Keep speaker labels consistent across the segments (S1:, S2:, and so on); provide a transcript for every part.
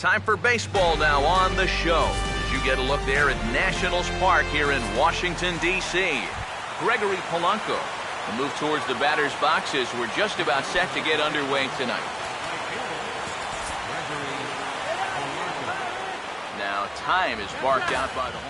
S1: Time for baseball now on the show. As you get a look there at Nationals Park here in Washington, D.C. Gregory Polanco will move towards the batter's box as we're just about set to get underway tonight. Now time is barked out by the home.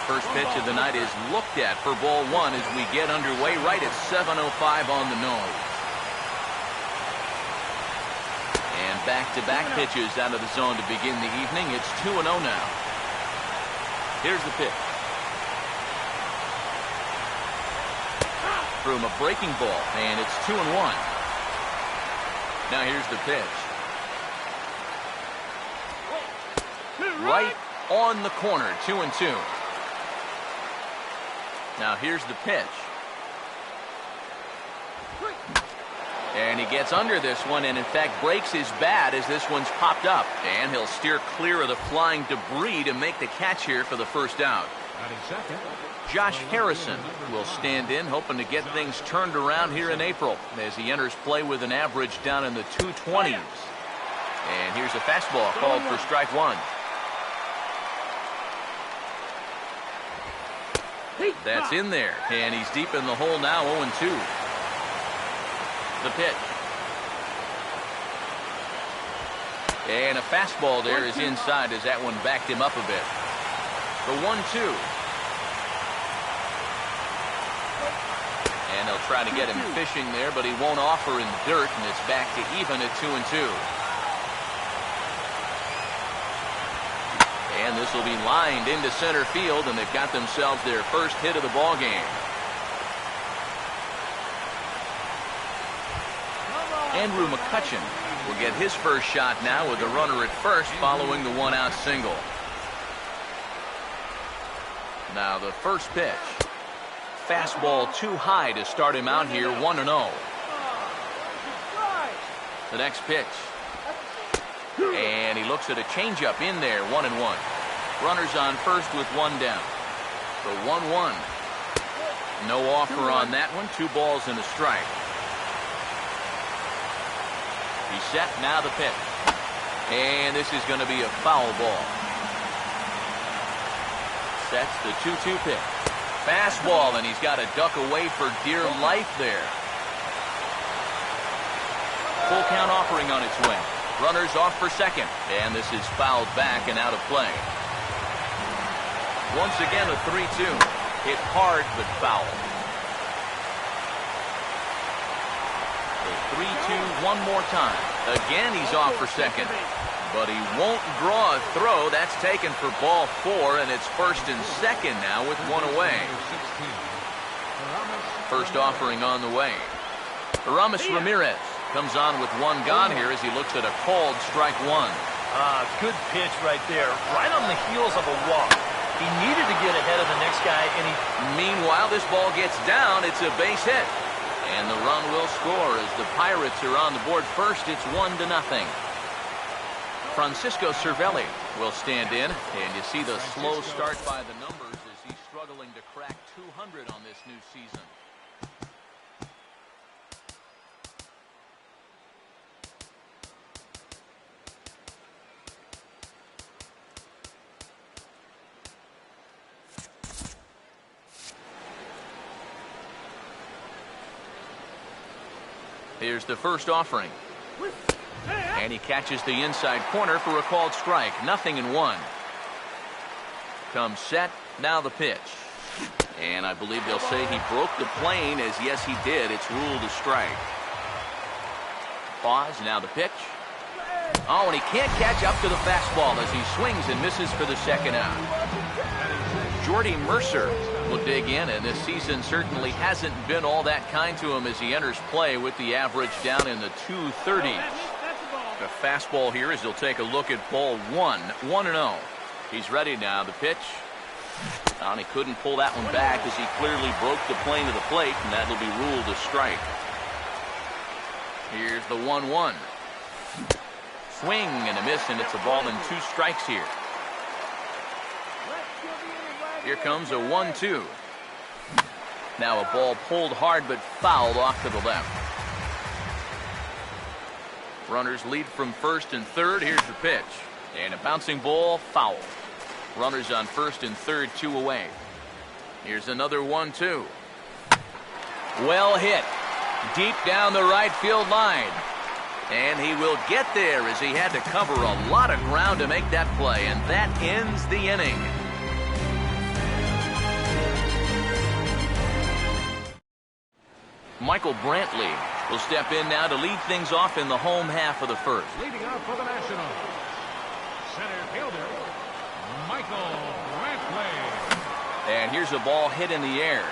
S1: First pitch of the night is looked at for ball one as we get underway right at 7:05 on the nose. And back-to-back pitches out of the zone to begin the evening. It's 2-0 now. Here's the pitch. Threw him a breaking ball, and it's 2-1. Now here's the pitch. Right on the corner, 2-2. Now here's the pitch. And he gets under this one and in fact breaks his bat as this one's popped up. And he'll steer clear of the flying debris to make the catch here for the first out. Josh Harrison will stand in, hoping to get things turned around here in April as he enters play with an average down in the 220s. And here's a fastball called for strike one. That's in there, and he's deep in the hole now, 0-2. The pitch. And a fastball there is inside as that one backed him up a bit. The 1-2. And they'll try to get him fishing there, but he won't offer in the dirt, and it's back to even at 2-2. And this will be lined into center field, and they've got themselves their first hit of the ball game. Andrew McCutcheon will get his first shot now with the runner at first following the one-out single. Now the first pitch. Fastball too high to start him out here, 1-0. The next pitch. And he looks at a changeup in there, 1-1. Runners on first with one down. The 1-1. No offer on that one. 2 balls and a strike. He's set. Now the pitch. And this is going to be a foul ball. Sets the 2-2 pitch. Fastball, and he's got to duck away for dear life there. Full count offering on its way. Runners off for second, and this is fouled back and out of play. Once again a 3-2. Hit hard but foul. The 3-2 one more time. Again he's off for second, but he won't draw a throw. That's taken for ball 4, and it's first and second now with one away. First offering on the way. Aramis Ramirez comes on with one gone here as he looks at a called strike one.
S2: Good pitch right there, right on the heels of a walk. He needed to get ahead of the next guy, and
S1: Meanwhile, this ball gets down. It's a base hit. And the run will score as the Pirates are on the board first. It's 1-0. Francisco Cervelli will stand in, and you see the slow start by the numbers as he's struggling to crack 200 on this new season. Here's the first offering. And he catches the inside corner for a called strike. 0-1. Comes set. Now the pitch. And I believe they'll say he broke the plane, as yes he did. It's ruled a strike. Pause. Now the pitch. Oh, and he can't catch up to the fastball as he swings and misses for the second out. Jordy Mercer will dig in, and this season certainly hasn't been all that kind to him as he enters play with the average down in the 230s. The fastball here as he'll take a look at ball 1. 1-0. He's ready now. The pitch. And he couldn't pull that one back as he clearly broke the plane to the plate, and that'll be ruled a strike. Here's the 1-1. Swing and a miss, and it's a ball and 2 strikes here. Here comes a 1-2. Now a ball pulled hard but fouled off to the left. Runners lead from first and third. Here's the pitch. And a bouncing ball, foul. Runners on first and third, 2 away. Here's another 1-2. Well hit. Deep down the right field line. And he will get there as he had to cover a lot of ground to make that play. And that ends the inning. Michael Brantley will step in now to lead things off in the home half of the first.
S3: Leading off for the Nationals, center fielder, Michael Brantley.
S1: And here's a ball hit in the air.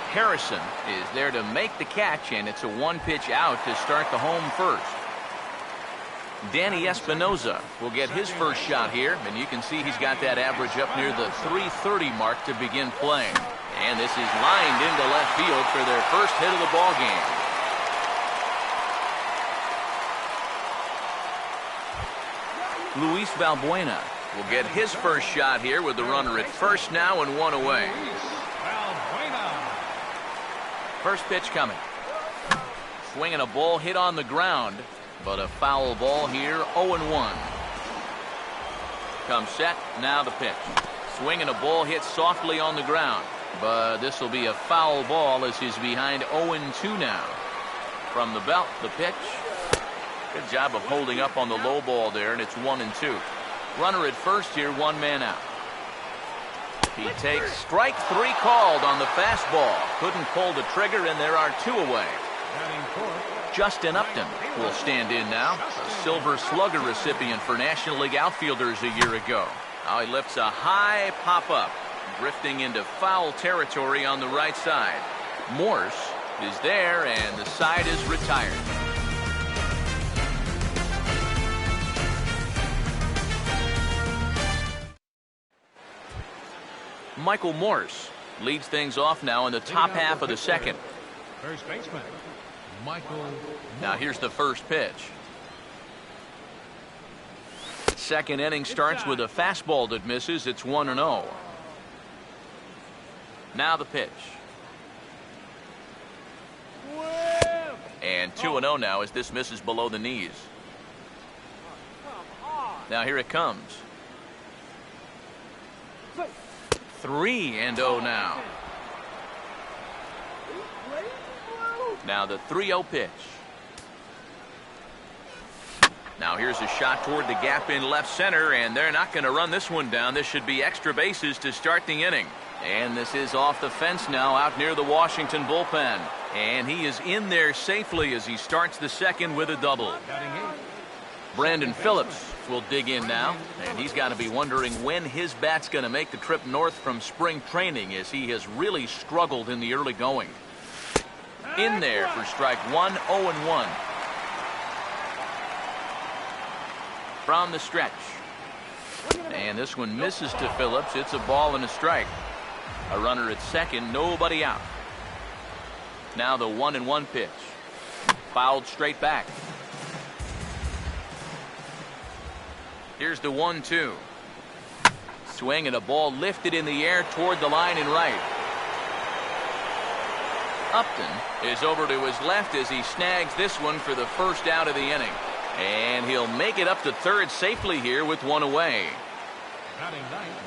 S1: Harrison is there to make the catch, and it's a 1-pitch out to start the home first. Danny Espinoza will get his first shot here, and you can see he's got that average up near the .330 mark to begin playing. And this is lined into left field for their first hit of the ball game. Luis Valbuena will get his first shot here with the runner at first now and 1 away. First pitch coming. Swinging a ball hit on the ground, but a foul ball here, 0-1. Comes set, now the pitch. Swinging a ball hit softly on the ground, but this will be a foul ball as he's behind 0-2 now. From the belt, the pitch. Good job of holding up on the low ball there, and it's 1-2. Runner at first here, 1 man out. He takes strike 3 called on the fastball. Couldn't pull the trigger, and there are 2 away. Justin Upton will stand in now, a Silver Slugger recipient for National League outfielders a year ago. Now he lifts a high pop-up, drifting into foul territory on the right side. Morse is there, and the side is retired. Michael Morse leads things off now in the top half of the second.
S3: First baseman, Michael.
S1: Now here's the first pitch. Second inning starts with a fastball that misses. It's 1-0. Now the pitch. And 2-0 now as this misses below the knees. Now here it comes. 3-0 now. Now the 3-0 pitch. Now here's a shot toward the gap in left center, and they're not going to run this one down. This should be extra bases to start the inning. And this is off the fence now out near the Washington bullpen. And he is in there safely as he starts the second with a double. Brandon Phillips will dig in now, and he's got to be wondering when his bat's going to make the trip north from spring training, as he has really struggled in the early going. In there for strike 1, 0-1. From the stretch. And this one misses to Phillips. It's a ball and a strike. A runner at second, nobody out. Now the 1-1 pitch. Fouled straight back. Here's the 1-2. Swing and a ball lifted in the air toward the line and right. Upton is over to his left as he snags this one for the first out of the inning. And he'll make it up to third safely here with 1 away.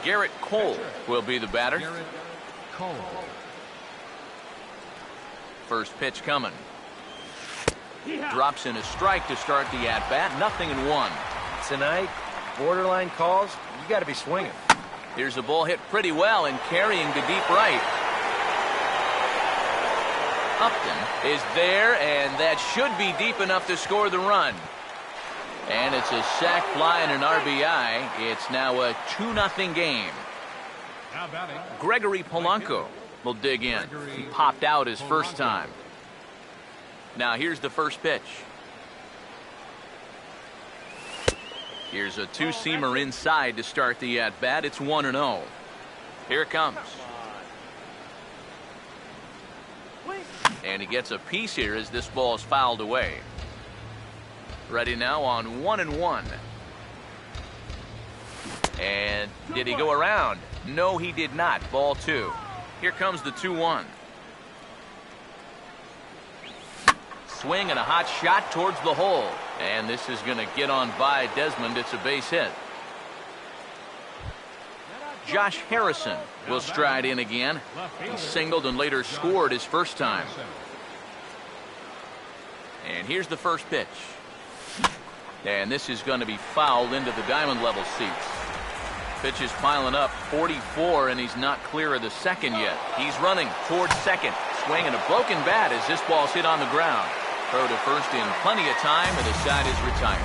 S1: Garrett Cole will be the batter. First pitch coming. Drops in a strike to start the at-bat. 0-1.
S2: Tonight, borderline calls, you got to be swinging.
S1: Here's a ball hit pretty well and carrying to deep right. Upton is there, and that should be deep enough to score the run. And it's a sac fly and an RBI. It's now a 2-0 game. Gregory Polanco will dig in. He popped out his first time. Now here's the first pitch. Here's a two-seamer inside to start the at-bat. It's 1-0. Here it comes. And he gets a piece here as this ball is fouled away. Ready now on 1-1. And did he go around? No, he did not. Ball 2. Here comes the 2-1. Swing and a hot shot towards the hole. And this is going to get on by Desmond. It's a base hit. Josh Harrison will stride in again. He singled and later scored his first time. And here's the first pitch. And this is going to be fouled into the diamond level seats. Pitch is piling up, 44, and he's not clear of the second yet. He's running towards second. Swing and a broken bat as this ball's hit on the ground. Throw to first in plenty of time, and the side is retired.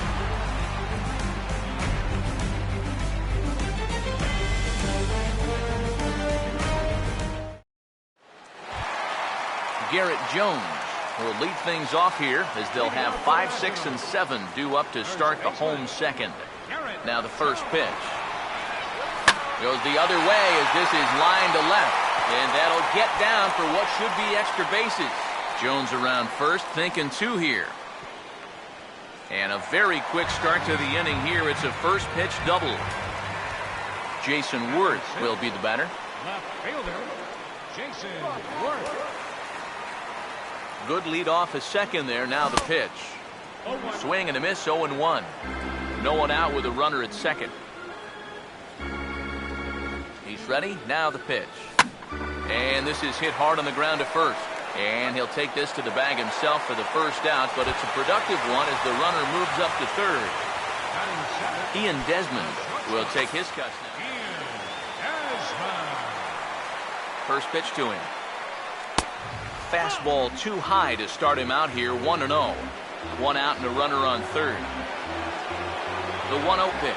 S1: Garrett Jones will lead things off here as they'll have 5, 6, and 7 due up to start the home second. Now the first pitch. Goes the other way as this is lined to left. And that'll get down for what should be extra bases. Jones around first, thinking 2 here. And a very quick start to the inning here. It's a first pitch double. Jason Worth will be the batter.
S3: Left fielder, Jason Worth.
S1: Good lead off a second there. Now the pitch. Swing and a miss, 0-1. No one out with a runner at second. He's ready. Now the pitch. And this is hit hard on the ground to first. And he'll take this to the bag himself for the first out, but it's a productive one as the runner moves up to third. Ian Desmond will take his cuts now. First pitch to him. Fastball too high to start him out here, 1-0. One out and a runner on third. The 1-0 pitch.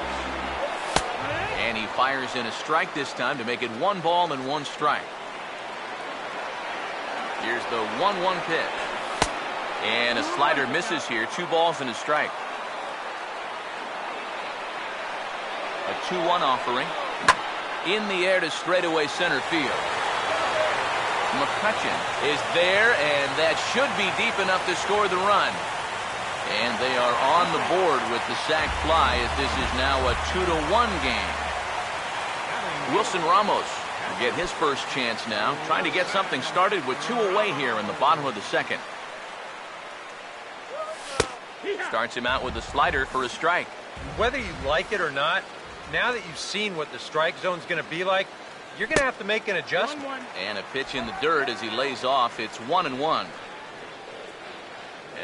S1: And he fires in a strike this time to make it 1 ball and 1 strike. Here's the 1-1 pitch. And a slider misses here. 2 balls and a strike. A 2-1 offering. In the air to straightaway center field. McCutcheon is there, and that should be deep enough to score the run. And they are on the board with the sac fly as this is now a 2-1 game. Wilson Ramos will get his first chance now, trying to get something started with 2 away here in the bottom of the second. Starts him out with a slider for a strike.
S4: Whether you like it or not, now that you've seen what the strike zone's going to be like, you're going to have to make an adjustment.
S1: And a pitch in the dirt as he lays off. It's 1-1.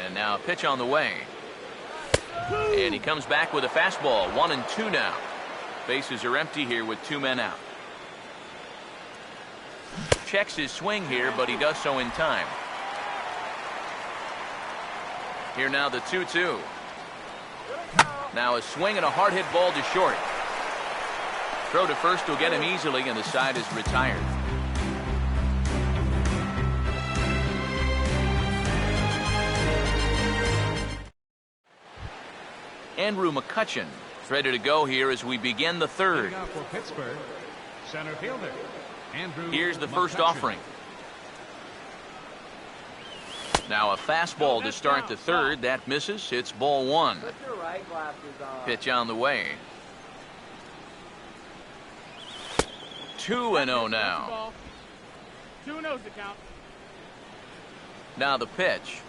S1: And now a pitch on the way. And he comes back with a fastball. 1-2 now. Bases are empty here with 2 men out. Checks his swing here, but he does so in time. Here now the 2-2. Now a swing and a hard hit ball to short. Throw to first will get him easily, and the side is retired. Andrew McCutcheon is ready to go here as we begin the third.
S3: For Pittsburgh, center fielder, Andrew
S1: Here's the first
S3: McCutcheon.
S1: offering. Now a fastball to start the third. That misses. It's ball 1. Pitch on the way. 2-0 now.
S5: 2-0's the count.
S1: Now the pitch.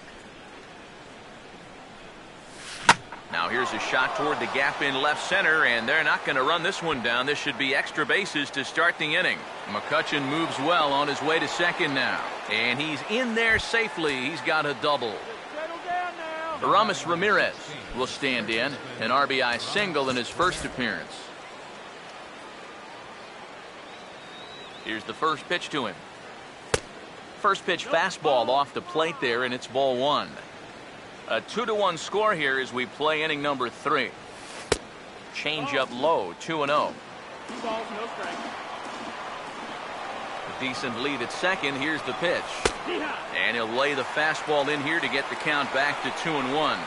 S1: Now here's a shot toward the gap in left center, and they're not going to run this one down. This should be extra bases to start the inning. McCutcheon moves well on his way to second now. And he's in there safely. He's got a double.
S5: Settle down now.
S1: Aramis Ramirez will stand in. An RBI single in his first appearance. Here's the first pitch to him. First pitch fastball off the plate there, and it's ball 1. A 2-1 score here as we play inning number 3. Change up low, 2-0.
S5: 2 balls, no strike.
S1: A decent lead at second. Here's the pitch. And he'll lay the fastball in here to get the count back to 2-1.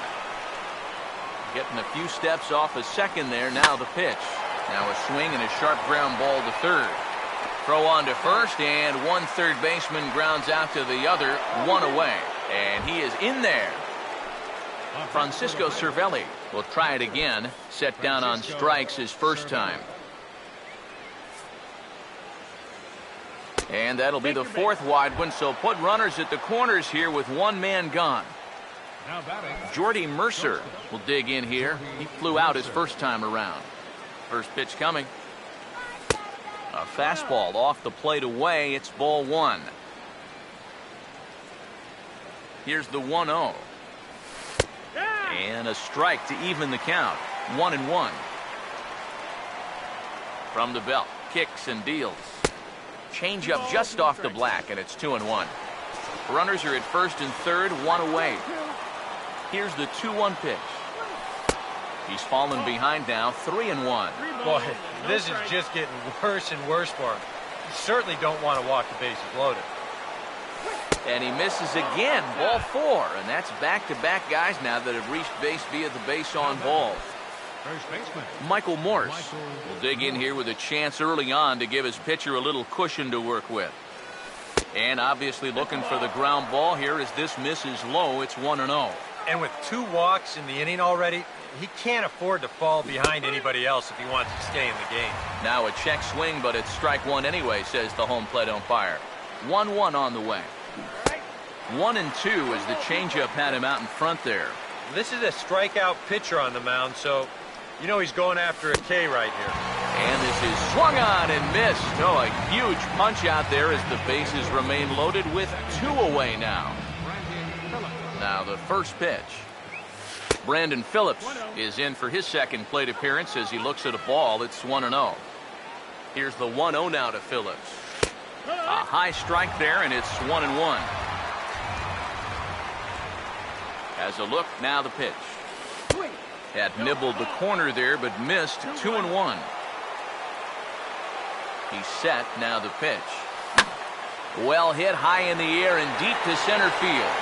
S1: Getting a few steps off a second there. Now the pitch. Now a swing and a sharp ground ball to third. Throw on to first, and one third baseman grounds out to the other, 1 away. And he is in there. Francisco Cervelli will try it again. Set down on strikes his first time. And that'll be the fourth wide one, so put runners at the corners here with one man gone.
S3: Now batting.
S1: Jordy Mercer will dig in here. He flew out his first time around. First pitch coming. A fastball off the plate away. It's ball one. Here's the 1-0. And a strike to even the count. 1-1. From the belt. Kicks and deals. Changeup just off the black, and it's 2-1. Runners are at first and third, one away. Here's the 2-1 pitch. He's fallen behind now, 3-1.
S4: Boy, this is just getting worse and worse for him. You certainly don't want to walk the bases loaded.
S1: And he misses again, ball four. And that's back-to-back guys now that have reached base via the base on balls.
S3: First baseman.
S1: Michael Morse will dig in here with a chance early on to give his pitcher a little cushion to work with. And obviously looking for the ground ball here as this misses low. It's 1-0.
S4: And with 2 walks in the inning already, he can't afford to fall behind anybody else if he wants to stay in the game.
S1: Now a check swing, but it's strike one anyway, says the home plate umpire. 1-1 on the way. 1-2 as the changeup had him out in front there.
S4: This is a strikeout pitcher on the mound, so you know he's going after a K right here.
S1: And this is swung on and missed. Oh, a huge punch out there as the bases remain loaded with 2 away now. Now the first pitch. Brandon Phillips is in for his second plate appearance as he looks at a ball. It's 1-0. Here's the 1-0 now to Phillips. A high strike there, and it's 1-1. Has a look, now the pitch. Had nibbled the corner there, but missed. 2-1. He's set, now the pitch. Well hit high in the air and deep to center field.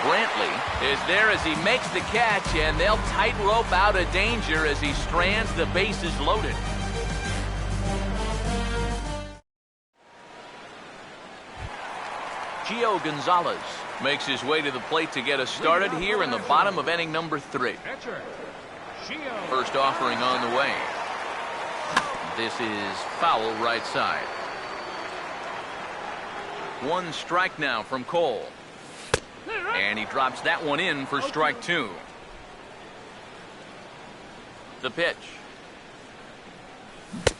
S1: Brantley is there as he makes the catch, and they'll tightrope out of danger as he strands the bases loaded. Gio Gonzalez makes his way to the plate to get us started here in the bottom of inning number 3. First offering on the way. This is foul right side. 1 strike now from Cole. And he drops that one in for strike 2. The pitch.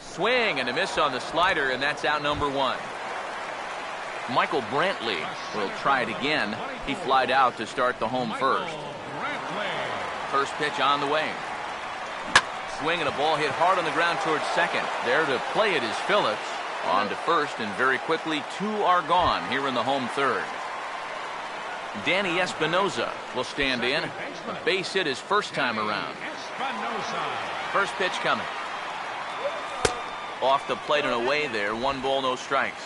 S1: Swing and a miss on the slider, and that's out number 1. Michael Brantley will try it again. He flied out to start the home first. First pitch on the way. Swing and a ball hit hard on the ground towards second. There to play it is Phillips. On to first, and very quickly 2 are gone here in the home third. Danny Espinoza will stand in. A base hit his first time around. First pitch coming. Off the plate and away there. 1 ball, no strikes.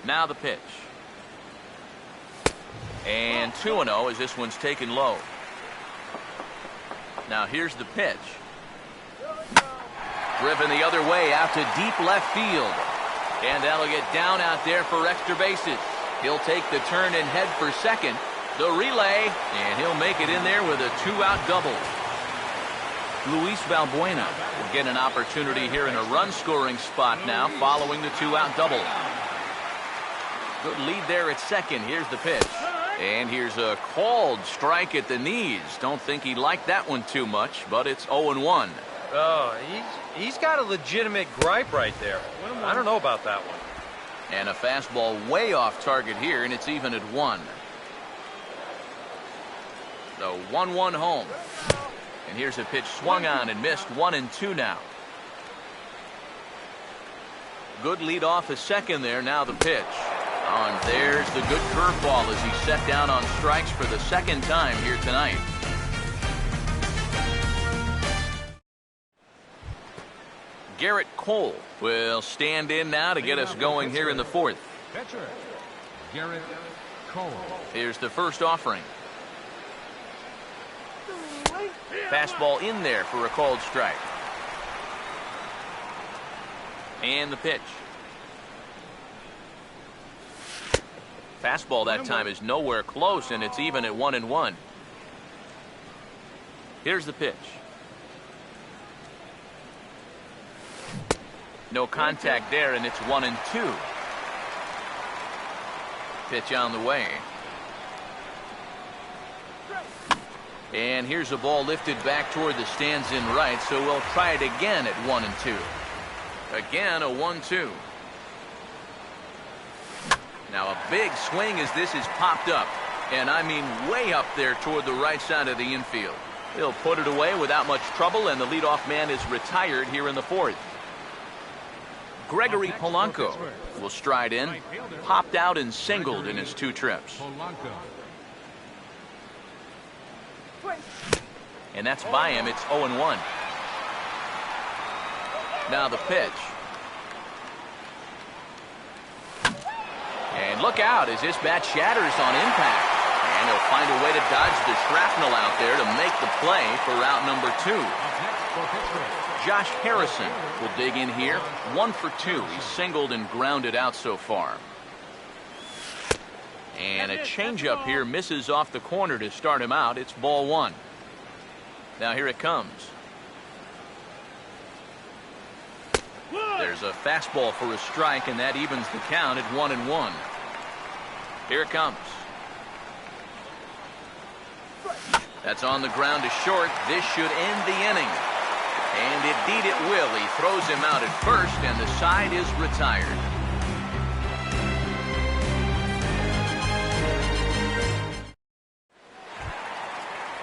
S1: Now the pitch. And 2-0 as this one's taken low. Now here's the pitch. Driven the other way out to deep left field. And that'll get down out there for extra bases. He'll take the turn and head for second. The relay, and he'll make it in there with a 2-out double. Luis Valbuena will get an opportunity here in a run-scoring spot now following the 2-out double. Good lead there at second. Here's the pitch. And here's a called strike at the knees. Don't think he liked that one too much, but it's 0-1.
S4: Oh, he's got a legitimate gripe right there. I don't know about that one.
S1: And a fastball way off target here, and it's even at 1. So 1-1 home. And here's a pitch swung on and missed. 1-2 now. Good lead off a second there. Now the pitch. Oh, and there's the good curveball as he's set down on strikes for the second time here tonight. Garrett Cole will stand in now to get us going here in the 4th.
S3: Pitcher, Garrett Cole.
S1: Here's the first offering. Fastball in there for a called strike. And the pitch. Fastball that time is nowhere close, and it's even at 1-1. Here's the pitch. No contact there, and it's 1-2. Pitch on the way. And here's a ball lifted back toward the stands in right, so we'll try it again at 1-2. Again, a 1-2. Now a big swing as this is popped up, and I mean way up there toward the right side of the infield. He'll put it away without much trouble, and the leadoff man is retired here in the fourth. Gregory Polanco will stride in, popped out and singled in his 2 trips. And that's by him. It's 0-1. Now the pitch. And look out as this bat shatters on impact. And he'll find a way to dodge the shrapnel out there to make the play for out number 2. Josh Harrison will dig in here. 1 for 2. He's singled and grounded out so far. And a changeup here misses off the corner to start him out. It's ball 1. Now here it comes. There's a fastball for a strike, and that evens the count at 1-1. Here it comes. That's on the ground to short. This should end the inning. And indeed it will. He throws him out at first, and the side is retired.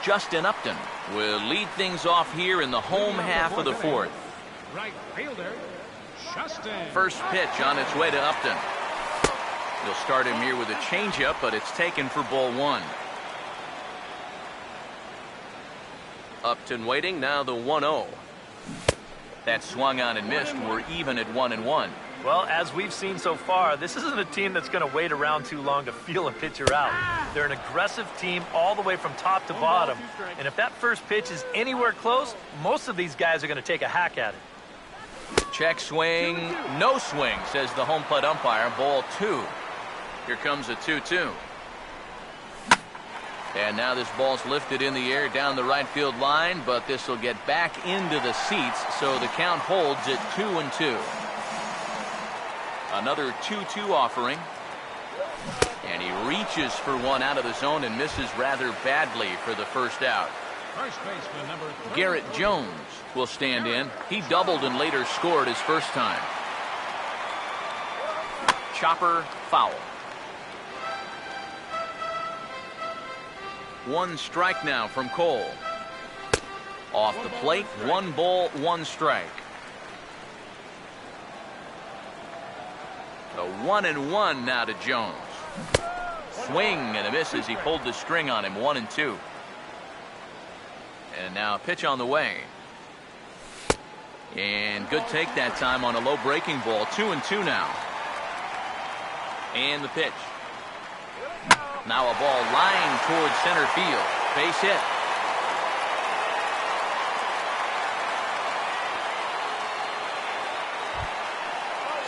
S1: Justin Upton will lead things off here in the home half of the fourth.
S3: Right fielder, Justin.
S1: First pitch on its way to Upton. He'll start him here with a changeup, but it's taken for ball 1. Upton waiting, now the 1-0. That swung on and missed. We're even at 1-1.
S2: Well, as we've seen so far, this isn't a team that's going to wait around too long to feel a pitcher out. They're an aggressive team all the way from top to bottom. And if that first pitch is anywhere close, most of these guys are going to take a hack at it.
S1: Check swing, no swing, says the home plate umpire. Ball 2. Here comes a 2-2. And now this ball's lifted in the air down the right field line, but this will get back into the seats, so the count holds at 2-2. Another 2-2 offering. And he reaches for one out of the zone and misses rather badly for the first out.
S3: First baseman number 3.
S1: Garrett Jones will stand in. He doubled and later scored his first time. Chopper foul. 1 strike now from Cole. Off the plate, 1 ball, 1 strike. The 1-1 now to Jones. Swing and a miss as he pulled the string on him. 1-2. And now a pitch on the way. And good take that time on a low breaking ball. 2-2 now. And the pitch. Now a ball lying towards center field. Base hit.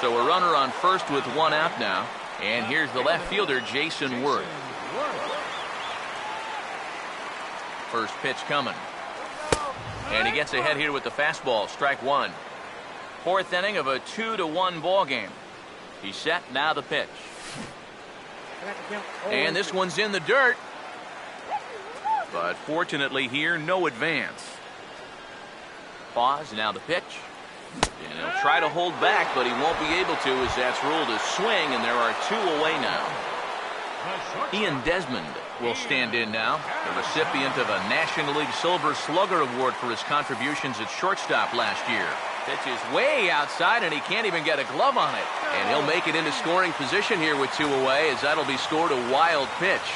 S1: So a runner on first with 1 out now. And here's the left fielder, Jason Worth. First pitch coming. And he gets ahead here with the fastball. Strike 1. 4th inning of a 2-1 ball game. He's set. Now the pitch. And this one's in the dirt. But fortunately here, no advance. Pause. Now the pitch. And he'll try to hold back, but he won't be able to as that's ruled a swing, and there are 2 away now. Ian Desmond will stand in now, the recipient of a National League Silver Slugger Award for his contributions at shortstop last year. Pitch is way outside, and he can't even get a glove on it. And he'll make it into scoring position here with 2 away, as that'll be scored a wild pitch.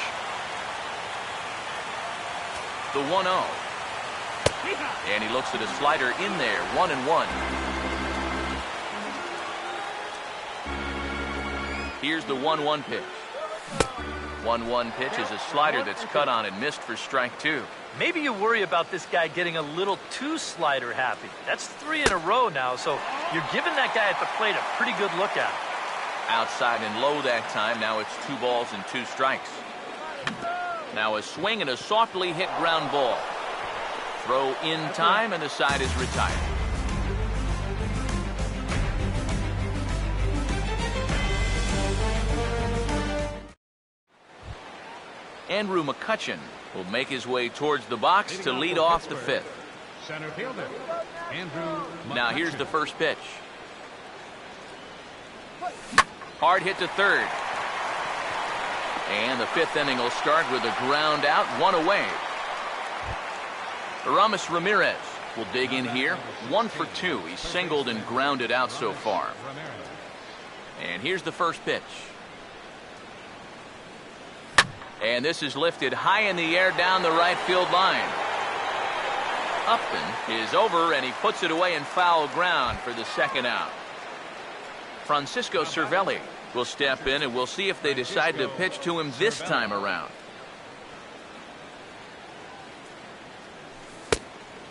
S1: The 1-0. And he looks at a slider in there. 1-1. Here's the 1-1 pitch. 1-1 pitch is a slider that's cut on and missed for strike 2.
S2: Maybe you worry about this guy getting a little too slider happy. That's 3 in a row now, so you're giving that guy at the plate a pretty good look at it.
S1: Outside and low that time. Now it's 2 balls and 2 strikes. Now a swing and a softly hit ground ball. Throw in time, and the side is retired. Andrew McCutcheon will make his way towards the box to lead off the fifth.
S3: Center fielder, Andrew
S1: Now here's
S3: McCutcheon.
S1: the first pitch. Hard hit to third. And the fifth inning will start with a ground out, one away. Aramis Ramirez will dig in here. 1 for 2. He's singled and grounded out so far. And here's the first pitch. And this is lifted high in the air down the right field line. Upton is over, and he puts it away in foul ground for the second out. Francisco Cervelli will step in, and we'll see if they decide to pitch to him this time around.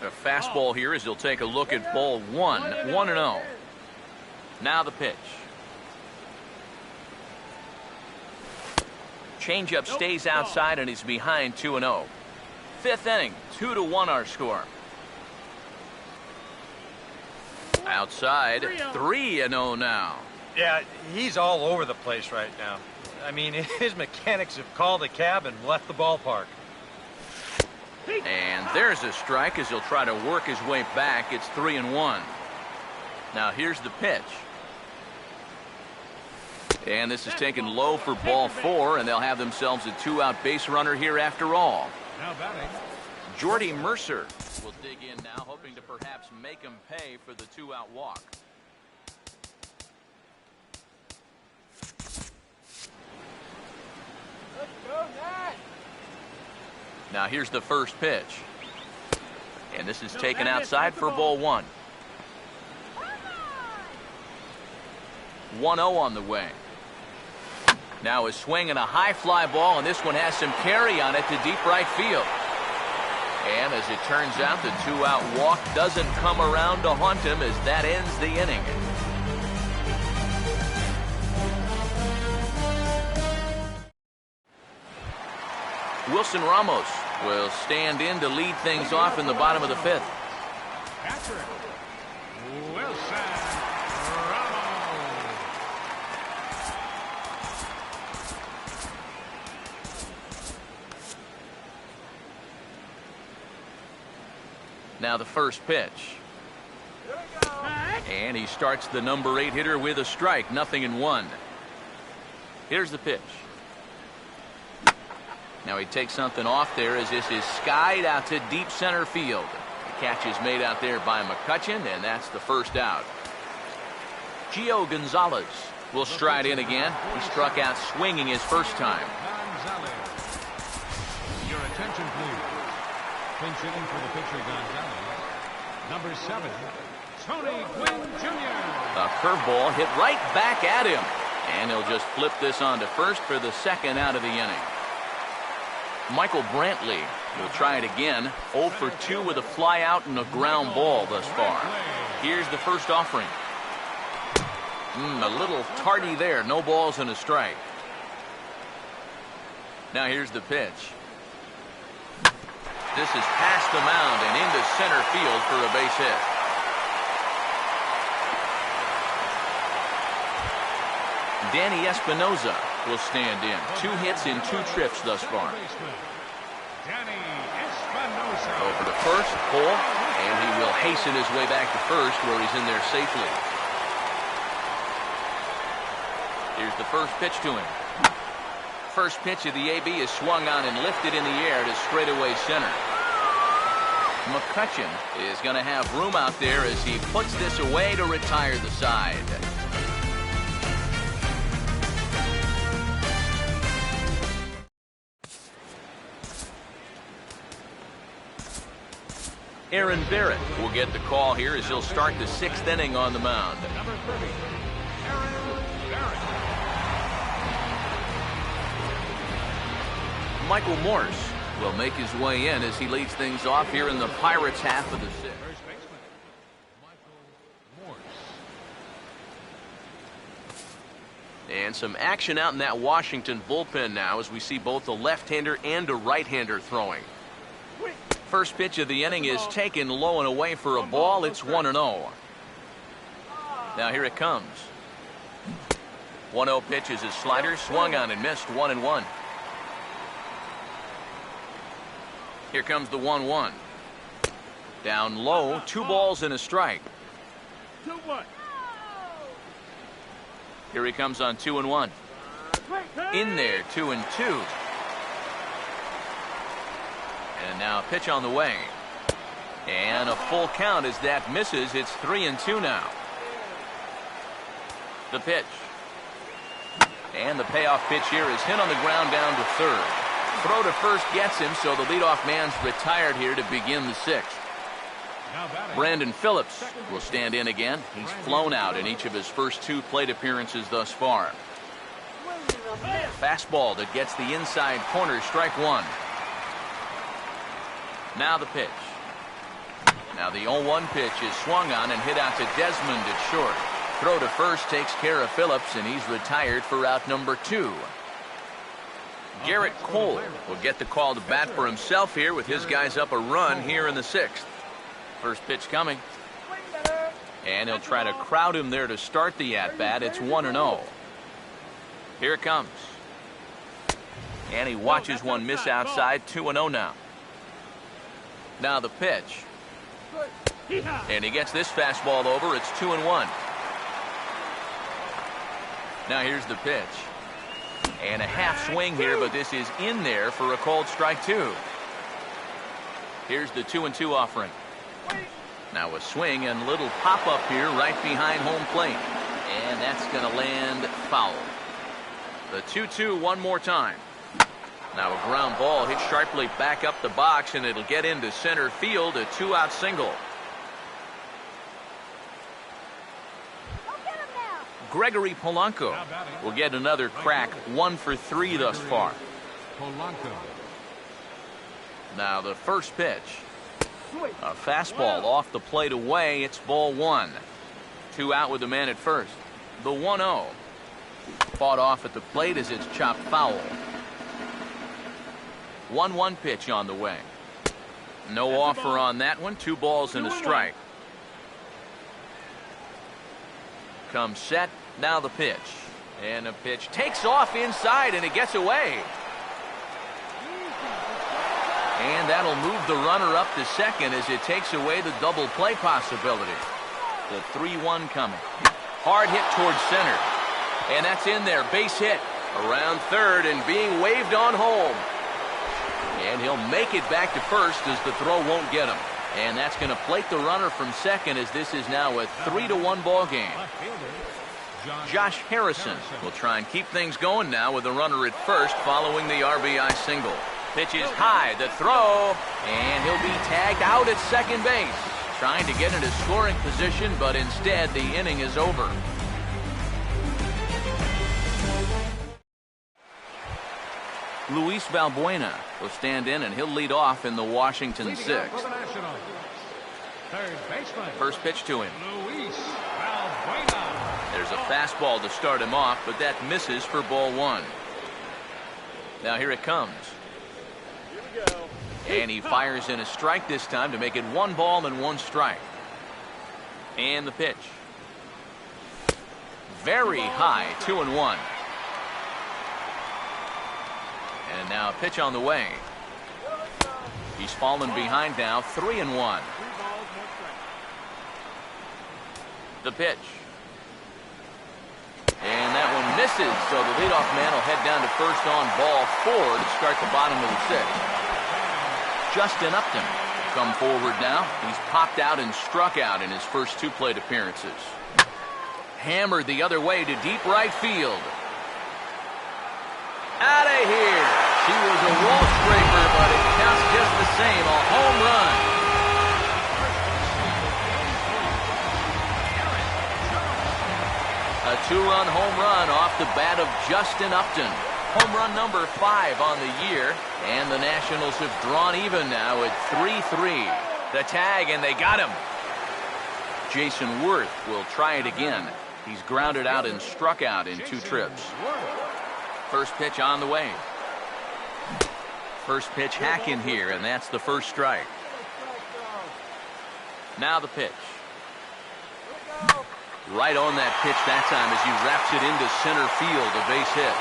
S1: A fastball here as he'll take a look at ball 1, 1-0. Now the pitch. Changeup stays outside, and he's behind 2-0. Fifth inning, 2-1 our score. Outside, 3-0 now.
S4: Yeah, he's all over the place right now. I mean, his mechanics have called a cab and left the ballpark.
S1: And there's a strike as he'll try to work his way back. It's 3-1. Now here's the pitch. And this is taken low for ball 4, and they'll have themselves a 2-out base runner here after all.
S3: Now batting,
S1: Jordy Mercer will dig in now, hoping to perhaps make him pay for the 2-out walk. Now here's the first pitch. And this is taken outside for ball 1. 1-0 on the way. Now a swing and a high fly ball, and this one has some carry on it to deep right field. And as it turns out, the 2-out walk doesn't come around to haunt him as that ends the inning. Wilson Ramos will stand in to lead things off in the bottom of the fifth.
S3: catcher, Wilson Ramos.
S1: Now the first pitch. And he starts the number 8 hitter with a strike, 0-1. Here's the pitch. Now he takes something off there as this is skied out to deep center field. The catch is made out there by McCutcheon, and that's the first out. Gio Gonzalez will stride in again. He struck out swinging his first time.
S3: Gonzalez. Your attention, please. Pinch hitting for the pitcher, Gonzalez. Number 7, Tony Gwynn Jr.
S1: A curveball hit right back at him. And he'll just flip this on to first for the second out of the inning. Michael Brantley will try it again. 0 for 2 with a fly out and a ground ball thus far. Here's the first offering. A little tardy there. No balls and a strike. Now here's the pitch. This is past the mound and into center field for a base hit. Danny Espinoza will stand in. 2 hits in 2 trips thus far.
S3: Danny Espinoza.
S1: Over to first, pull, and he will hasten his way back to first where he's in there safely. Here's the first pitch to him. First pitch of the AB is swung on and lifted in the air to straightaway center. McCutcheon is going to have room out there as he puts this away to retire the side. Aaron Barrett will get the call here as he'll start the 6th inning on the mound.
S3: Number 30, Aaron Barrett.
S1: Michael Morse will make his way in as he leads things off here in the Pirates' half of the 6th.
S3: First baseman, Michael Morse.
S1: And some action out in that Washington bullpen now as we see both a left-hander and a right-hander throwing. First pitch of the inning is taken low and away for a ball. It's 1-0. Now here it comes. 1-0 pitch is his slider, swung on and missed, 1-1. Here comes the 1-1. Down low, 2 balls and a strike.
S5: 2-1.
S1: Here he comes on 2-1. In there, 2-2. And now a pitch on the way. And a full count as that misses. It's 3-2 now. The pitch. And the payoff pitch here is hit on the ground down to third. Throw to first gets him, so the leadoff man's retired here to begin the 6th. Brandon Phillips will stand in again. He's flown out in each of his first 2 plate appearances thus far. Fastball that gets the inside corner, strike 1. Now the pitch. Now the 0-1 pitch is swung on and hit out to Desmond at short. Throw to first takes care of Phillips, and he's retired for out number 2. Garrett Cole will get the call to bat for himself here with his guys up a run here in the 6th. First pitch coming. And he'll try to crowd him there to start the at-bat. It's 1-0. Here it comes. And he watches one miss outside. 2-0 now. Now the pitch. And he gets this fastball over. It's 2-1. Now here's the pitch. And a half swing here, but this is in there for a called strike 2. Here's the 2-2 offering. Now a swing and little pop-up here right behind home plate. And that's going to land foul. The 2-2 one more time. Now a ground ball hit sharply back up the box, and it'll get into center field, a 2-out single. Gregory Polanco will get another crack, 1 for 3 thus far. Now the first pitch. A fastball off the plate away. It's ball 1. 2 out with the man at first. The 1-0. Fought off at the plate as it's chopped foul. 1-1 pitch on the way. No offer on that one. 2 balls and a strike. Comes set. Now the pitch. And the pitch takes off inside, and it gets away. And that'll move the runner up to second as it takes away the double play possibility. The 3-1 coming. Hard hit towards center. And that's in there. Base hit. Around third and being waved on home. And he'll make it back to first as the throw won't get him. And that's going to plate the runner from second as this is now a 3-1 ball game. Josh Harrison will try and keep things going now with the runner at first following the RBI single. Pitch is high, the throw, and he'll be tagged out at second base. Trying to get into scoring position, but instead the inning is over. Luis Valbuena will stand in, and he'll lead off in the Washington 6th. First pitch to him. There's a fastball to start him off, but that misses for ball 1. Now here it comes. And he fires in a strike this time to make it 1 ball and 1 strike. And the pitch. Very high, 2-1. And now a pitch on the way. He's fallen behind now, 3-1. The pitch. And that one misses, so the leadoff man will head down to first on ball 4 to start the bottom of the 6th. Justin Upton come forward now. He's popped out and struck out in his first 2 plate appearances. Hammered the other way to deep right field. Out of here. She was a wall scraper, but it counts just the same. A home run. A 2-run home run off the bat of Justin Upton. Home run number 5 on the year, and the Nationals have drawn even now at 3-3. The tag, and they got him. Jason Worth will try it again. He's grounded out and struck out in 2 trips. First pitch on the way. First pitch hack in here, and that's the first strike. Now the pitch. Right on that pitch that time as he wraps it into center field, a base hit.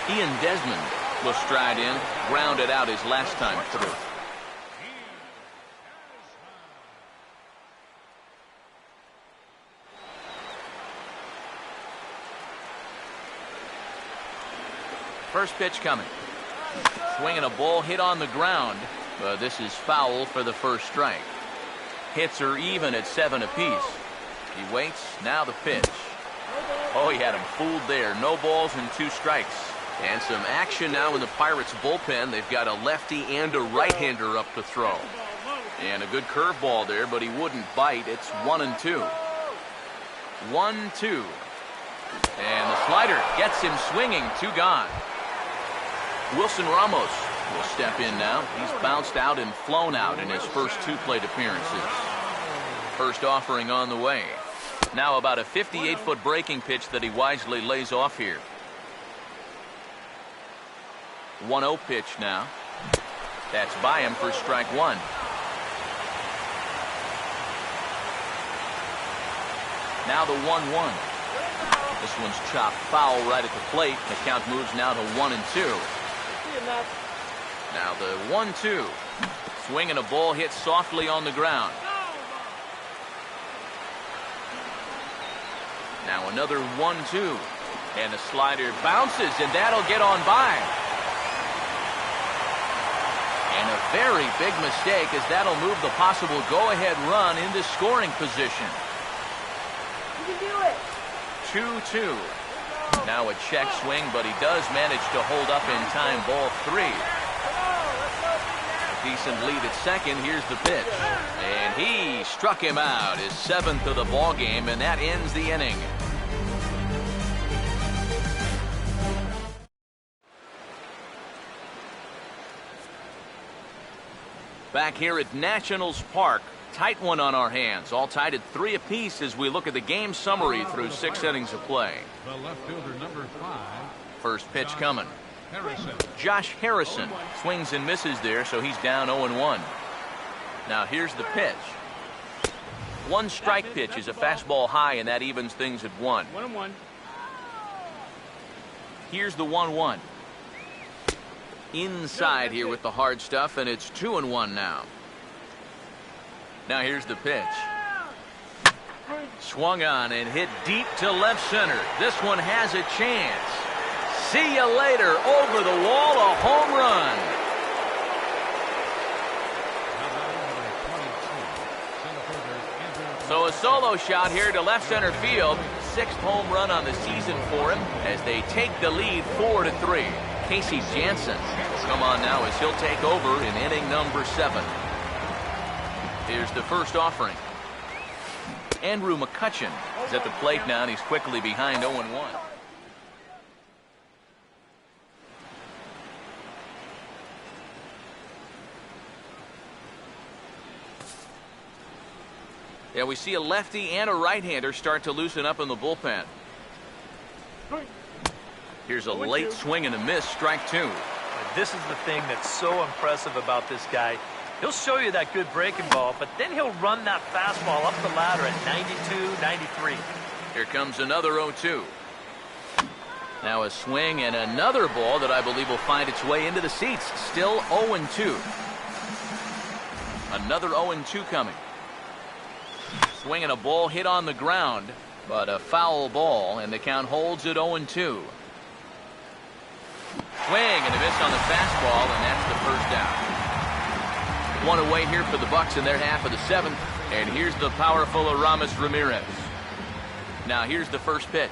S1: Ian Desmond will stride in, grounded out his last time through. First pitch coming. Swinging a ball hit on the ground, but this is foul for the first strike. Hits are even at 7 apiece. He waits, now the pitch. Oh, he had him fooled there. No balls and 2 strikes. And some action now in the Pirates bullpen. They've got a lefty and a right-hander up to throw. And a good curveball there, but he wouldn't bite. It's 1-2. 1-2. And the slider gets him swinging. 2 gone. Wilson Ramos will step in now. He's bounced out and flown out in his first 2 plate appearances. First offering on the way. Now about a 58-foot breaking pitch that he wisely lays off here. 1-0 pitch now. That's by him for strike 1. Now the 1-1. This one's chopped foul right at the plate. The count moves now to 1-2. Now the 1-2. Swinging a ball hit softly on the ground. Now another 1-2. And the slider bounces, and that'll get on by. And a very big mistake, as that'll move the possible go-ahead run into scoring position.
S6: You can do it.
S1: 2-2. Now a check swing, but he does manage to hold up in time. Ball 3. A decent lead at second. Here's the pitch. And he struck him out. His 7th of the ball game, and that ends the inning. Back here at Nationals Park. Tight one on our hands. All tied at 3 apiece as we look at the game summary through 6 innings of play.
S3: The left fielder, number 5.
S1: First pitch coming.
S3: Harrison.
S1: Josh Harrison swings and misses there, so he's down 0-1. Now here's the pitch. 1 strike pitch is a fastball high, and that evens things at 1.
S5: 1-1.
S1: Here's the 1-1. Inside here with the hard stuff, and it's 2-1 now. Now here's the pitch. Swung on and hit deep to left center. This one has a chance. See you later. Over the wall, a home run. So a solo shot here to left center field. 6th home run on the season for him as they take the lead 4-3. Casey Jansen will come on now as he'll take over in inning number 7. Here's the first offering. Andrew McCutchen is at the plate now, and he's quickly behind 0-1. Yeah, we see a lefty and a right-hander start to loosen up in the bullpen. Here's a late swing and a miss, strike 2.
S2: This is the thing that's so impressive about this guy. He'll show you that good breaking ball, but then he'll run that fastball up the ladder at 92, 93.
S1: Here comes another 0-2. Now a swing and another ball that I believe will find its way into the seats. Still 0-2. Another 0-2 coming. Swinging a ball hit on the ground, but a foul ball, and the count holds at 0-2. Swing and a miss on the fastball, and that's the first out. 1 away here for the Bucks in their half of the 7th, and here's the powerful Aramis Ramirez. Now here's the first pitch.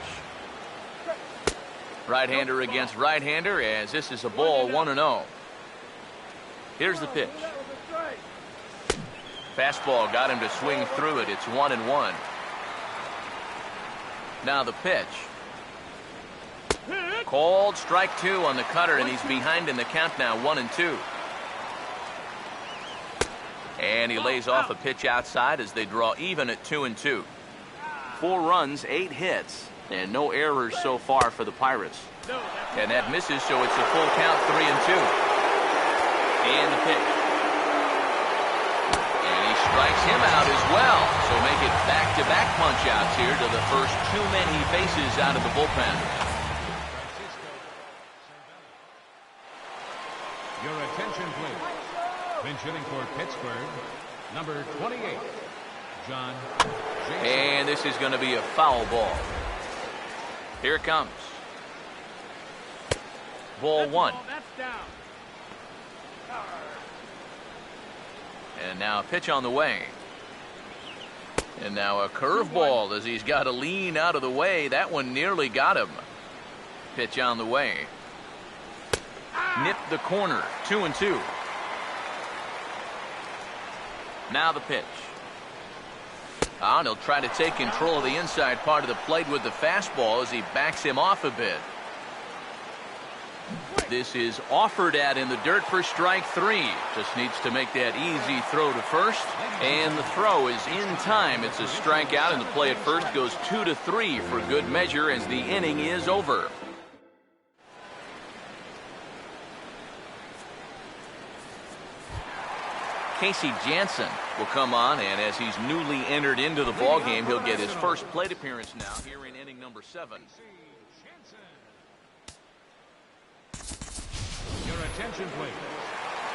S1: Right-hander against right-hander, as this is a ball 1-0. Here's the pitch. Fastball got him to swing through it. It's 1-1. Now the pitch. Called strike 2 on the cutter, and he's behind in the count now, 1-2. And he lays off a pitch outside as they draw even at 2-2. 4 runs, 8 hits, and no errors so far for the Pirates. And that misses, so it's a full count, 3-2. And the pitch. And he strikes him out as well. So make it back-to-back punch-outs here to the first 2 men he faces out of the bullpen.
S3: attention, please. Pinch hitting for Pittsburgh, number 28, John Jason.
S1: And this is going to be a foul ball. Here it comes. Ball one.
S5: That's down.
S1: And now a pitch on the way. And now a curveball as he's got to lean out of the way. That one nearly got him. Pitch on the way. Nipped the corner. 2-2. Now the pitch. And he'll try to take control of the inside part of the plate with the fastball as he backs him off a bit. This is offered at in the dirt for strike three. Just needs to make that easy throw to first. And the throw is in time. It's a strikeout, and the play at first goes 2-3 for good measure as the inning is over. Casey Jansen will come on, and as he's newly entered into the ballgame, he'll get his first plate appearance now here in inning number 7.
S3: Your attention, please.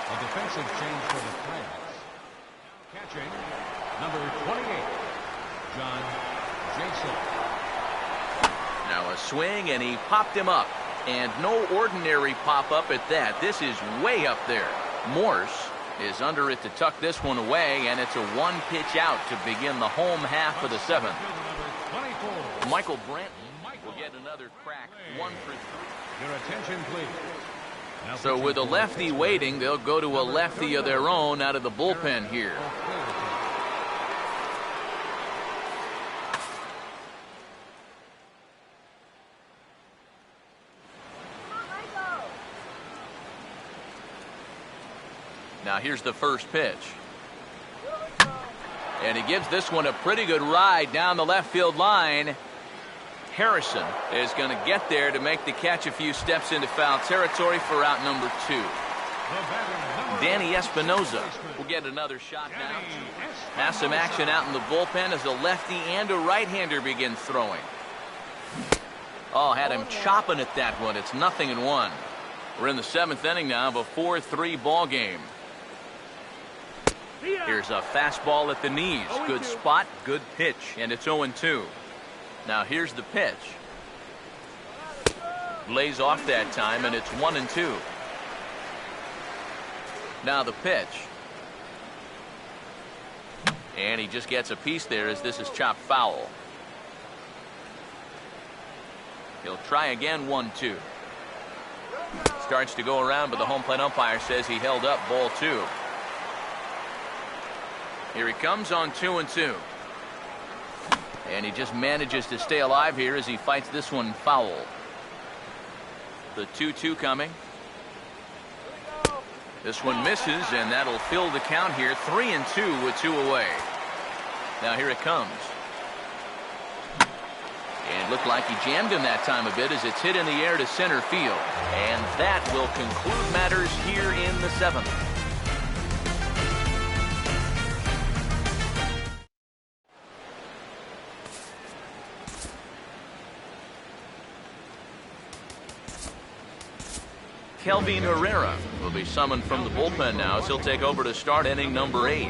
S3: A defensive change for the Pirates. Catching, number 28, John Jason.
S1: Now a swing, and he popped him up. And no ordinary pop-up at that. This is way up there. Morse is under it to tuck this one away, and it's a one-pitch out to begin the home half of the 7th. Michael Brandt will get another crack. 1 for 3.
S3: Your attention, please. Now
S1: So with a lefty waiting, they'll go to a lefty of their own out of the bullpen here. Now here's the first pitch. And he gives this one a pretty good ride down the left field line. Harrison is going to get there to make the catch a few steps into foul territory for out number 2. Danny Espinoza will get another shot now. Has some action out in the bullpen as a lefty and a right-hander begin throwing. Oh, had him chopping at that one. It's 0-1. We're in the 7th inning now of a 4-3 ball game. Here's a fastball at the knees. Good spot, good pitch, and it's 0-2. Now here's the pitch. Lays off that time, and it's 1-2. Now the pitch. And he just gets a piece there as this is chopped foul. He'll try again, 1-2. Starts to go around, but the home plate umpire says he held up ball 2. Here he comes on 2-2. And he just manages to stay alive here as he fights this one foul. The 2-2 coming. This one misses, and that'll fill the count here. 3-2 with 2 away. Now here it comes. And looked like he jammed him that time a bit as it's hit in the air to center field. And that will conclude matters here in the 7th. Kelvin Herrera will be summoned from the bullpen now as he'll take over to start inning number 8.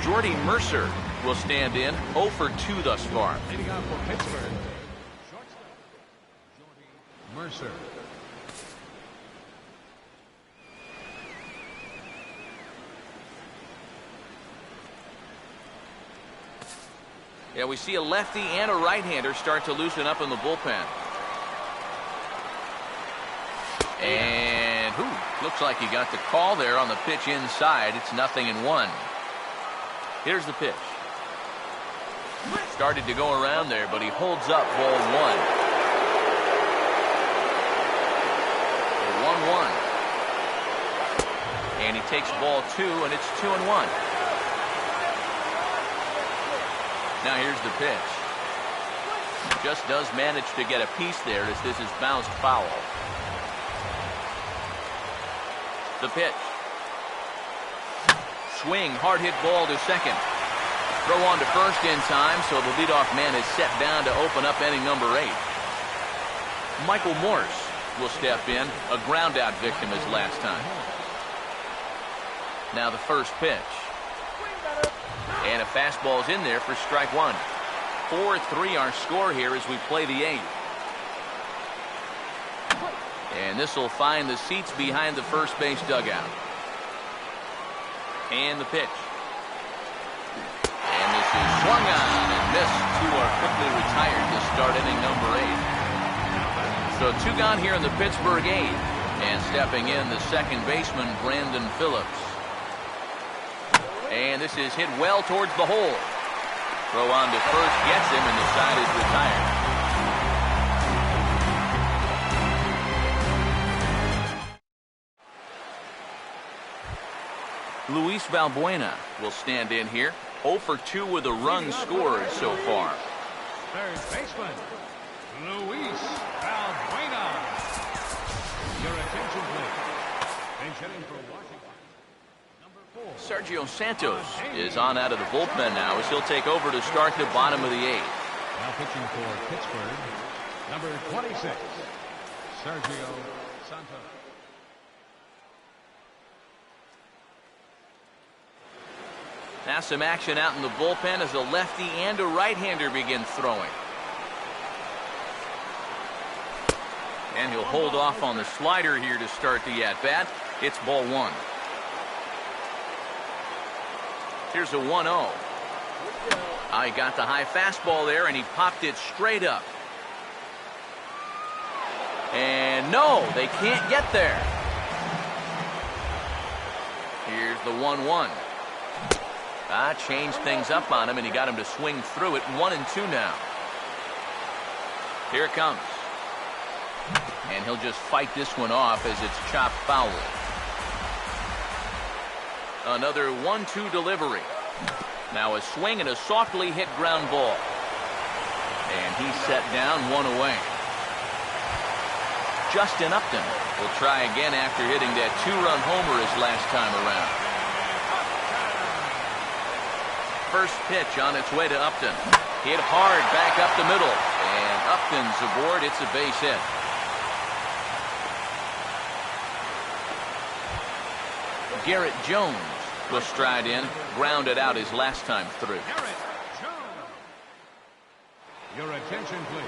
S1: Jordy Mercer will stand in. 0 for 2 thus far.
S3: Leading off for Pittsburgh, shortstop Jordy Mercer.
S1: Yeah, we see a lefty and a right-hander start to loosen up in the bullpen. And looks like he got the call there on the pitch inside. It's 0-1. Here's the pitch. Started to go around there, but he holds up ball 1. The 1-1. And he takes ball 2, and it's 2-1. Now here's the pitch. Just does manage to get a piece there as this is bounced foul. The pitch. Swing, hard hit ball to second. Throw on to first in time, so the leadoff man is set down to open up inning number 8. Michael Morse will step in, a ground-out victim as last time. Now the first pitch. And a fastball's in there for strike one. 4-3 our score here as we play the eighth. And this will find the seats behind the first base dugout. And the pitch. And this is swung on and missed. Two are quickly retired to start inning number 8. So 2 gone here in the Pittsburgh 8th. And stepping in, the second baseman, Brandon Phillips. And this is hit well towards the hole. Throw on to first gets him, and the side is retired. Luis Valbuena will stand in here. 0 for 2 with a run scored so far.
S3: Third baseman, Luis Valbuena. Your attention, please. Pinch hitting for Washington. Number 4.
S1: Sergio Santos is on out of the bullpen now as he'll take over to start the bottom of the 8th.
S3: Now pitching for Pittsburgh, number 26, Sergio Santos.
S1: Now some action out in the bullpen as a lefty and a right-hander begin throwing. And he'll hold off on the slider here to start the at-bat. It's ball 1. Here's a 1-0. He got the high fastball there, and he popped it straight up. And no, they can't get there. Here's the 1-1. Changed things up on him, and he got him to swing through it. 1-2 now. Here it comes. And he'll just fight this one off as it's chopped foul. Another 1-2 delivery. Now a swing and a softly hit ground ball. And he's set down, 1 away. Justin Upton will try again after hitting that 2-run homer his last time around. First pitch on its way to Upton. Hit hard back up the middle. And Upton's aboard. It's a base hit. Garrett Jones will stride in. Grounded out his last time through.
S3: Garrett Jones. Your attention, please.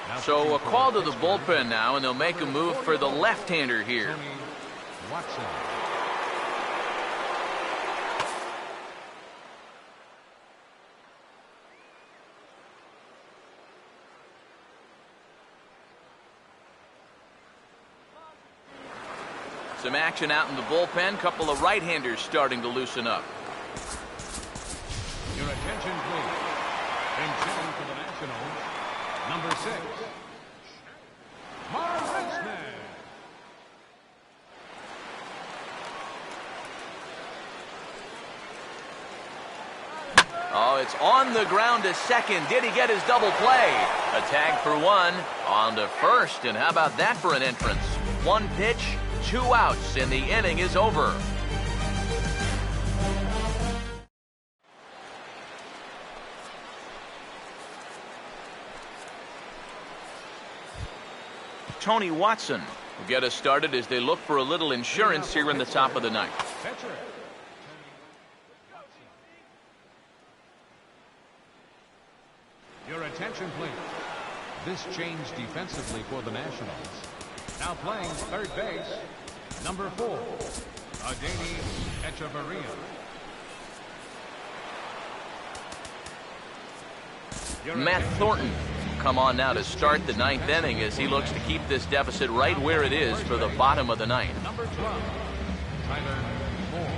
S3: Now
S1: So a
S3: pitching
S1: call
S3: for
S1: to the
S3: Pittsburgh,
S1: bullpen now, and they'll make a move for the left-hander here.
S3: Tony Watson.
S1: Some action out in the bullpen. Couple of right-handers starting to loosen up.
S3: Your attention, please. Pinch hitting for the Nationals, number 6, Marisner.
S1: Oh, it's on the ground to second. Did he get his double play? A tag for 1. On to first, and how about that for an entrance? 1 pitch, 2 outs, and the inning is over. Tony Watson will get us started as they look for a little insurance here in the top of the 9th.
S3: Pitcher. Your attention, please. This change defensively for the Nationals. Now playing third base, number 4, Adeni Echeverria.
S1: Matt Thornton will come on now to start the 9th inning as he looks to keep this deficit right where it is for the bottom of the 9th.
S3: Number 12, Tyler Moore.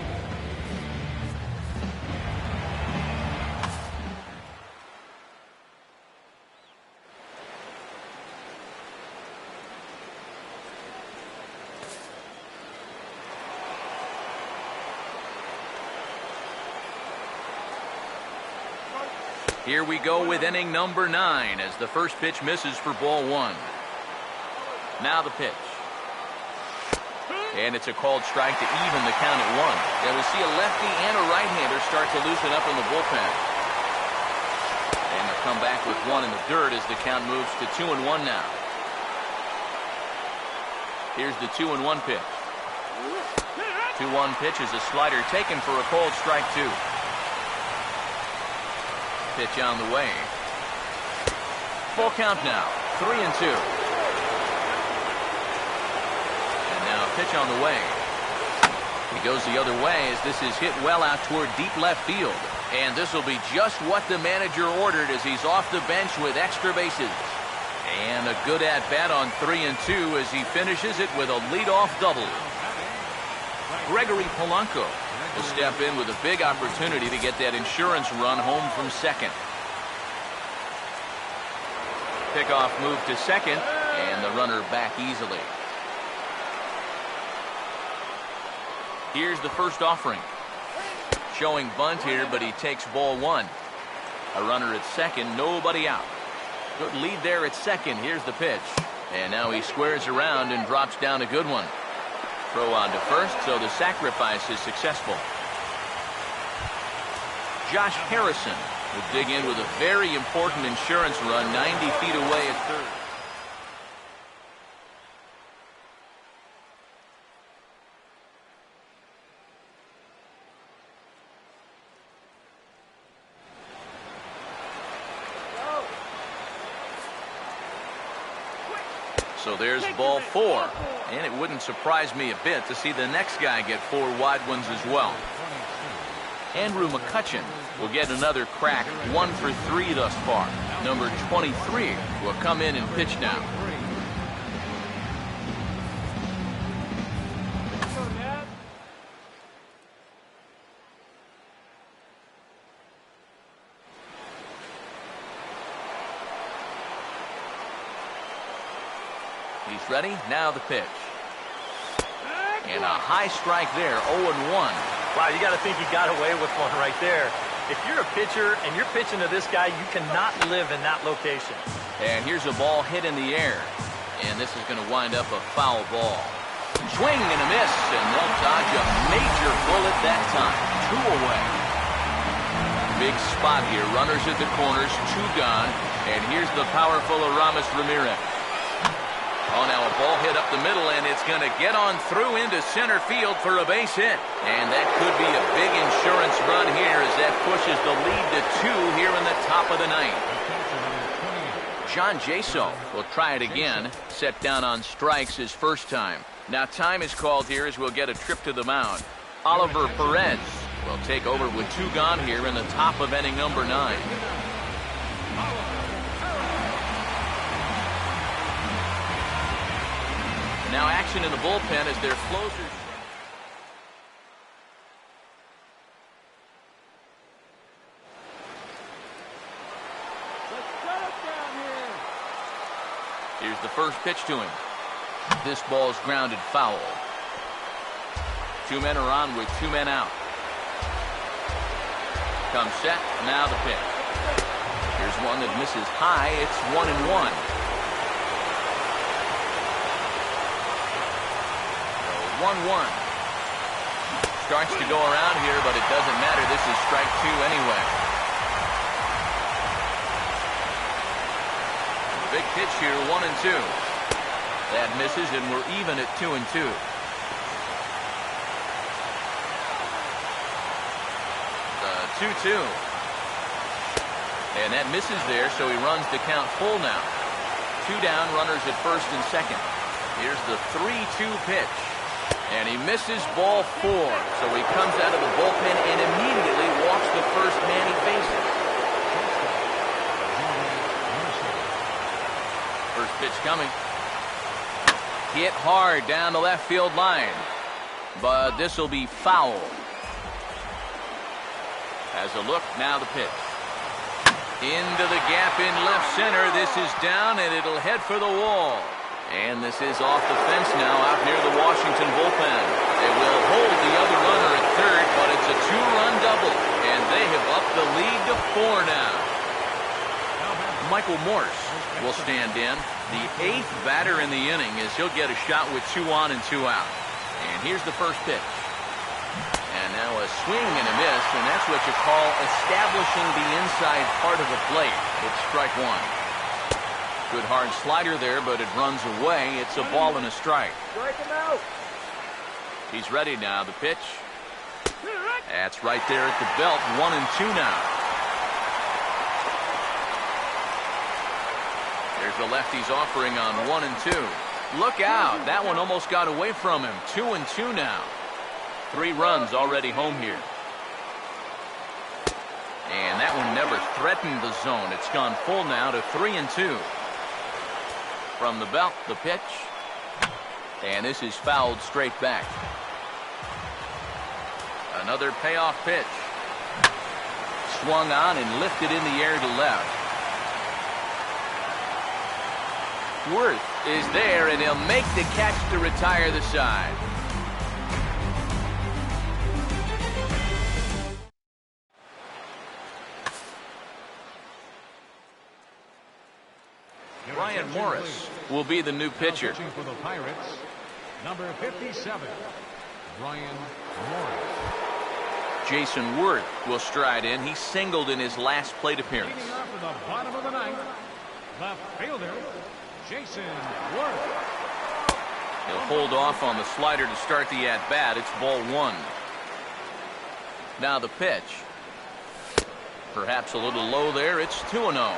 S1: Here we go with inning number 9 as the first pitch misses for ball 1. Now the pitch. And it's a called strike to even the count at 1. And we see a lefty and a right-hander start to loosen up in the bullpen. And they'll come back with 1 in the dirt as the count moves to 2-1 now. Here's the 2-1 pitch. 2-1 pitch is a slider taken for a called strike 2. Pitch on the way. Full count now. 3-2. And now a pitch on the way. He goes the other way as this is hit well out toward deep left field. And this will be just what the manager ordered as he's off the bench with extra bases. And a good at-bat on 3-2 as he finishes it with a leadoff double. Gregory Polanco will step in with a big opportunity to get that insurance run home from second. Pickoff move to second, and the runner back easily. Here's the first offering. Showing bunt here, but he takes ball 1. A runner at second, nobody out. Good lead there at second. Here's the pitch. And now he squares around and drops down a good one. Throw on to first, so the sacrifice is successful. Josh Harrison will dig in with a very important insurance run 90 feet away at third. So there's ball 4. And it wouldn't surprise me a bit to see the next guy get 4 wide ones as well. Andrew McCutchen will get another crack, 1 for 3 thus far. Number 23 will come in and pitch now. He's ready. Now the pitch. And a high strike there, 0-1.
S2: Wow, you got to think he got away with one right there. If you're a pitcher and you're pitching to this guy, you cannot live in that location.
S1: And here's a ball hit in the air. And this is going to wind up a foul ball. Swing and a miss, and they'll dodge a major bullet that time. 2 away. Big spot here. Runners at the corners, 2 gone. And here's the powerful Aramis Ramirez. Oh, now a ball hit up the middle, and it's going to get on through into center field for a base hit. And that could be a big insurance run here as that pushes the lead to 2 here in the top of the 9th. John Jaso will try it again. Set down on strikes his first time. Now time is called here as we'll get a trip to the mound. Oliver Perez will take over with 2 gone here in the top of inning number 9. Now action in the bullpen as their closers.
S5: Let's shut it down here.
S1: Here's the first pitch to him. This ball is grounded foul. 2 men are on with 2 men out. Comes set. Now the pitch. Here's one that misses high. It's 1-1. 1-1. Starts to go around here, but it doesn't matter. This is strike 2 anyway. Big pitch here, 1-2. That misses, and we're even at 2-2. The 2-2. And that misses there, so he runs the count full now. 2 down, runners at first and second. Here's the 3-2 pitch. And he misses ball 4. So he comes out of the bullpen and immediately walks the first man he faces. First pitch coming. Hit hard down the left field line. But this will be foul. As a look, now the pitch. Into the gap in left center. This is down and it'll head for the wall. And this is off the fence now out near the Washington bullpen. They will hold the other runner at third, but it's a 2-run double. And they have upped the lead to 4 now. Michael Morse will stand in. The 8th batter in the inning as he'll get a shot with 2 on and 2 out. And here's the first pitch. And now a swing and a miss, and that's what you call establishing the inside part of the plate. It's strike 1. Good hard slider there, but it runs away. It's a ball and a strike.
S5: Strike him out.
S1: He's ready now. The pitch. That's right there at the belt. 1-2 now. There's the lefty's offering on 1-2. Look out. That one almost got away from him. 2-2 now. 3 runs already home here. And that one never threatened the zone. It's gone full now to 3-2. From the belt, the pitch. And this is fouled straight back. Another payoff pitch. Swung on and lifted in the air to left. Worth is there, and he'll make the catch to retire the side. Brian Morris will be the new pitcher.
S3: Pitching for the Pirates, number 57, Brian Morris.
S1: Jason Worth will stride in. He singled in his last plate appearance.
S3: Leading off in the bottom of the ninth, left fielder, Jason Worth.
S1: He'll hold off on the slider to start the at-bat. It's ball 1. Now the pitch. Perhaps a little low there. It's 2-0.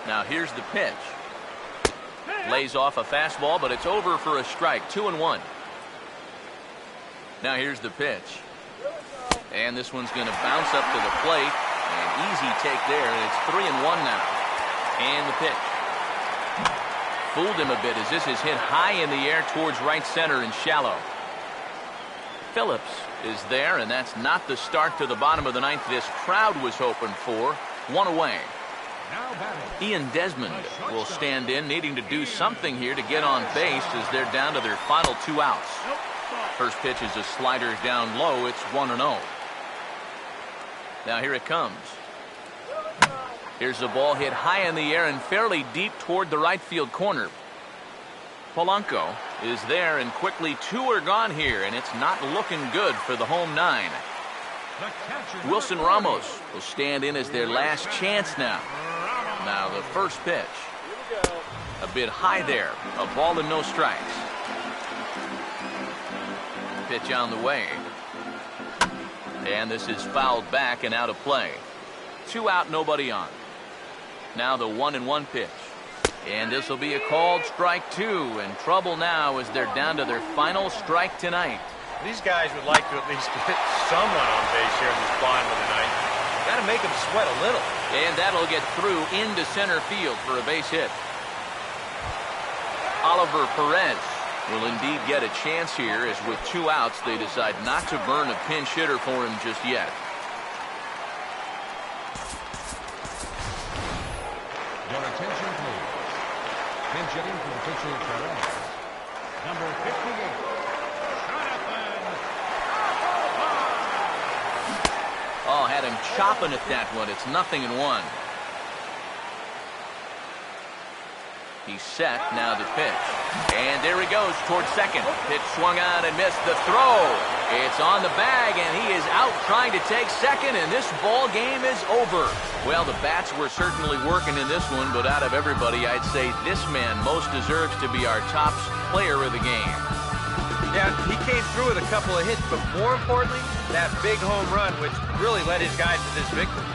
S1: Now here's the pitch. Lays off a fastball, but it's over for a strike. 2-1. Now here's the pitch. And this one's going to bounce up to the plate. An easy take there, and it's 3-1 now. And the pitch. Fooled him a bit as this is hit high in the air towards right center and shallow. Phillips is there, and that's not the start to the bottom of the ninth this crowd was hoping for. 1 away. Ian Desmond will stand in, needing to do something here to get on base as they're down to their final 2 outs. First pitch is a slider down low. It's 1-0. Now here it comes. Here's the ball hit high in the air and fairly deep toward the right field corner. Polanco is there, and quickly 2 are gone here, and it's not looking good for the home 9. Wilson Ramos will stand in as their last chance now. Now the first pitch. A bit high there. A ball and no strikes. Pitch on the way. And this is fouled back and out of play. 2 out, nobody on. Now the 1-1 pitch. And this will be a called strike 2. And trouble now as they're down to their final strike tonight.
S4: These guys would like to at least get someone on base here in this bottom of the ninth. Got to make them sweat a little.
S1: And that'll get through into center field for a base hit. Oliver Perez will indeed get a chance here, as with 2 outs they decide not to burn a pinch hitter for him just yet.
S3: Your attention, please. Pinch hitting for the pitcher, Perez, number 58.
S1: Oh, had him chopping at that one. It's 0-1. He's set. Now the pitch. And there he goes towards second. Pitch swung on and missed. The throw. It's on the bag, and he is out trying to take second, and this ball game is over. Well, the bats were certainly working in this one, but out of everybody, I'd say this man most deserves to be our top player of the game.
S4: Yeah, he came through with a couple of hits, but more importantly, that big home run, which really led his guys to this victory.